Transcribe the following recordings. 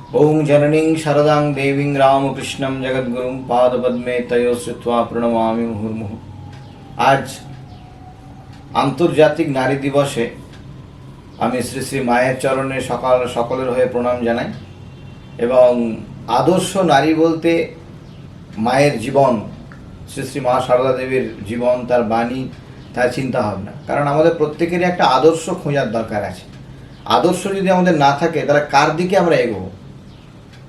ओं जननीं शारदां देवीं रामकृष्णं जगद्गुरुं पादपद्मे तयो श्रुत्वा प्रणमामि मुहुर्मुहुः। आज আন্তর্জাতিক নারী দিবসে আমি শ্রী শ্রী মায়ের চরণে সকলের হয়ে প্রণাম জানাই এবং আদর্শ নারী বলতে মায়ের জীবন, শ্রী শ্রী মা সারদা দেবীর জীবন, তার বাণী, তার চিন্তাভাবনা। কারণ আমাদের প্রত্যেকেরই একটা আদর্শ খোঁজার দরকার আছে। আদর্শ যদি আমাদের না থাকে তাহলে কার দিকে আমরা এগোবো?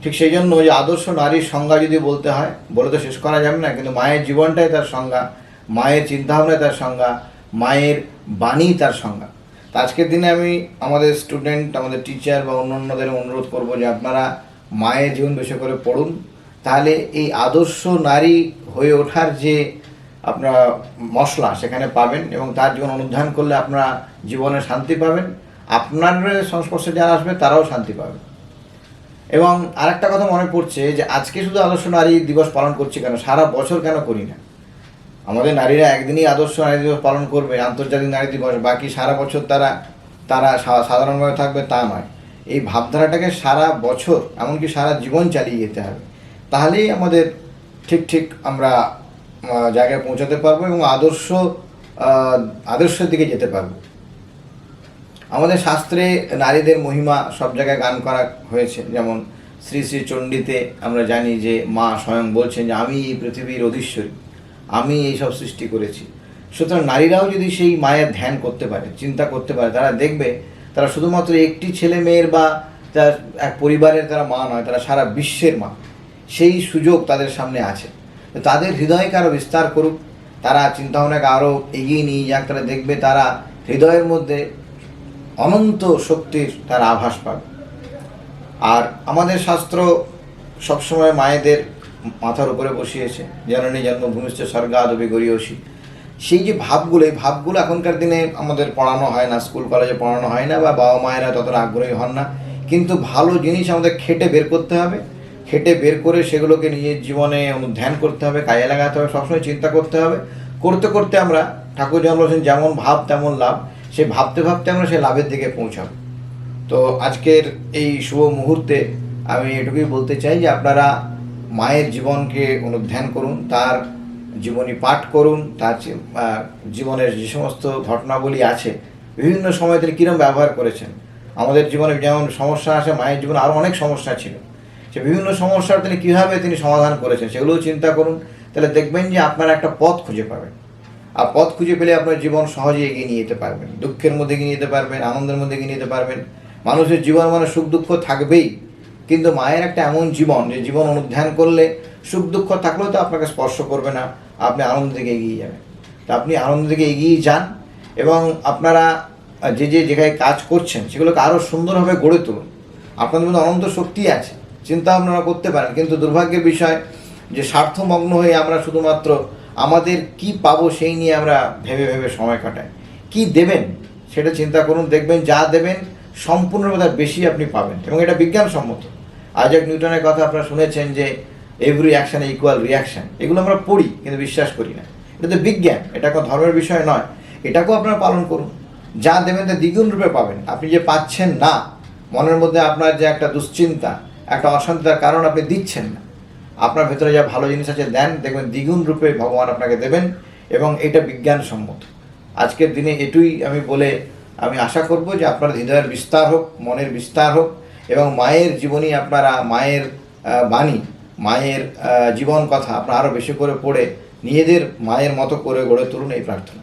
ঠিক সেই জন্য যে আদর্শ নারীর সংজ্ঞা যদি বলতে হয়, বলে তো শেষ করা যাবে না, কিন্তু মায়ের জীবনটাই তার সংজ্ঞা, মায়ের চিন্তাভাবনাই তার সংজ্ঞা, মায়ের বাণী তার সংজ্ঞা। তো আজকের দিনে আমি আমাদের স্টুডেন্ট, আমাদের টিচার বা অন্যান্যদের অনুরোধ করব যে আপনারা মায়ের জীবন বিষয় করে পড়ুন। তাহলে এই আদর্শ নারী হয়ে ওঠার যে আপনারা মশলা সেখানে পাবেন এবং তার জীবন অনুধ্যান করলে আপনারা জীবনে শান্তি পাবেন, আপনার সংস্পর্শে যারা আসবে তারাও শান্তি পাবে। এবং আরেকটা কথা মনে পড়ছে যে আজকে শুধু আদর্শ নারী দিবস পালন করছি কেন, সারা বছর কেন করি না? আমাদের নারীরা একদিনই আদর্শ নারী দিবস পালন করবে, আন্তর্জাতিক নারী দিবস, বাকি সারা বছর তারা সাধারণভাবে থাকবে তা নয়। এই ভাবধারাটাকে সারা বছর, এমনকি সারা জীবন চালিয়ে যেতে হবে। তাহলেই আমাদের ঠিক আমরা জায়গায় পৌঁছাতে পারবো এবং আদর্শের দিকে যেতে পারবো। আমাদের শাস্ত্রে নারীদের মহিমা সব জায়গায় গান করা হয়েছে। যেমন শ্রী শ্রী চণ্ডীতে আমরা জানি যে মা স্বয়ং বলছেন যে আমি এই পৃথিবীর অধীশ্বরী, আমি এই সব সৃষ্টি করেছি। সুতরাং নারীরাও যদি সেই মায়ের ধ্যান করতে পারে, চিন্তা করতে পারে, তারা দেখবে তারা শুধুমাত্র একটি ছেলে মেয়ের বা তার এক পরিবারের তারা মা নয়, তারা সারা বিশ্বের মা। সেই সুযোগ তাদের সামনে আছে। তাদের হৃদয়কে আরও বিস্তার করুক, তারা চিন্তাভাবনাকে আরও এগিয়ে নিয়ে যাক। তারা দেখবে তারা হৃদয়ের মধ্যে অনন্ত শক্তির তার আভাস পাবে। আর আমাদের শাস্ত্র সবসময় মায়েদের মাথার উপরে বসিয়েছে, জননী জন্মভূমিষ্ঠ স্বর্গাদপি গরীয়সী। সেই যে ভাবগুলো, এই ভাবগুলো এখনকার দিনে আমাদের পড়ানো হয় না, স্কুল কলেজে পড়ানো হয় না, বা বাবা মায়েরা ততটা আগ্রহী হন না। কিন্তু ভালো জিনিস আমাদের খেটে বের করতে হবে, খেটে বের করে সেগুলোকে নিজের জীবনে ধ্যান করতে হবে, কাজে লাগাতে হবে, সবসময় চিন্তা করতে হবে। করতে করতে আমরা, ঠাকুর যেমন বলছেন যেমন ভাব তেমন লাভ, সেই ভাবতে ভাবতে আমরা সেই লাভের দিকে পৌঁছাবো। তো আজকের এই শুভ মুহূর্তে আমি এটুকুই বলতে চাই যে আপনারা মায়ের জীবনকে অনুধ্যান করুন, তার জীবনী পাঠ করুন, তার জীবনের যে সমস্ত ঘটনাবলী আছে, বিভিন্ন সময় তিনি কীরকম ব্যবহার করেছেন। আমাদের জীবনে যেমন সমস্যা আসে, মায়ের জীবনে আরও অনেক সমস্যা ছিল, সে বিভিন্ন সমস্যার তিনি কীভাবে তিনি সমাধান করেছেন সেগুলোও চিন্তা করুন। তাহলে দেখবেন যে আপনারা একটা পথ খুঁজে পাবেন। আর পথ খুঁজে পেলে আপনার জীবন সহজে এগিয়ে নিয়ে যেতে পারবেন, দুঃখের মধ্যে এগিয়ে নিতে পারবেন, আনন্দের মধ্যে এগিয়ে নিতে পারবেন। মানুষের জীবন মানে সুখ দুঃখ থাকবেই, কিন্তু মায়ের একটা এমন জীবন যে জীবন অনুধ্যান করলে সুখ দুঃখ থাকলেও তো আপনাকে স্পর্শ করবে না, আপনি আনন্দ থেকে এগিয়ে যাবেন। তা আপনি আনন্দ থেকে এগিয়ে যান এবং আপনারা যেখানে কাজ করছেন সেগুলোকে আরও সুন্দরভাবে গড়ে তুলুন। আপনাদের মধ্যে অনন্ত শক্তি আছে, চিন্তা আপনারা করতে পারেন, কিন্তু দুর্ভাগ্যের বিষয় যে স্বার্থমগ্ন হয়ে আমরা শুধুমাত্র আমাদের কি পাবো সেই নিয়ে আমরা ভেবে ভেবে সময় কাটাই। কি দেবেন সেটা চিন্তা করুন, দেখবেন যা দেবেন সম্পূর্ণভাবে তার বেশি আপনি পাবেন। এবং এটা বিজ্ঞানসম্মত। আইজ্যাক নিউটনের কথা আপনারা শুনেছেন যে এভরি অ্যাকশন ইকুয়াল রিয়াকশন। এগুলো আমরা পড়ি কিন্তু বিশ্বাস করি না। এটা তো বিজ্ঞান, এটা কোনো ধর্মের বিষয় নয়। এটাকেও আপনারা পালন করুন। যা দেবেন তা দ্বিগুণ রূপে পাবেন। আপনি যে পাচ্ছেন না, মনের মধ্যে আপনার যে একটা দুশ্চিন্তা, একটা অশান্তির কারণ আপনি দিচ্ছেন না, আপনার ভেতরে যা ভালো জিনিস আছে দেন, দেখবেন দ্বিগুণ রূপে ভগবান আপনাকে দেবেন। এবং এটা বিজ্ঞানসম্মত। আজকের দিনে এটুই আমি বলে আমি আশা করব যে আপনার হৃদয়ের বিস্তার হোক, মনের বিস্তার হোক এবং মায়ের জীবনী, আপনারা মায়ের বাণী, মায়ের জীবন কথা আপনারা আরও বেশি করে পড়ে নিজেদের মায়ের মতো করে গড়ে তুলুন, এই প্রার্থনা।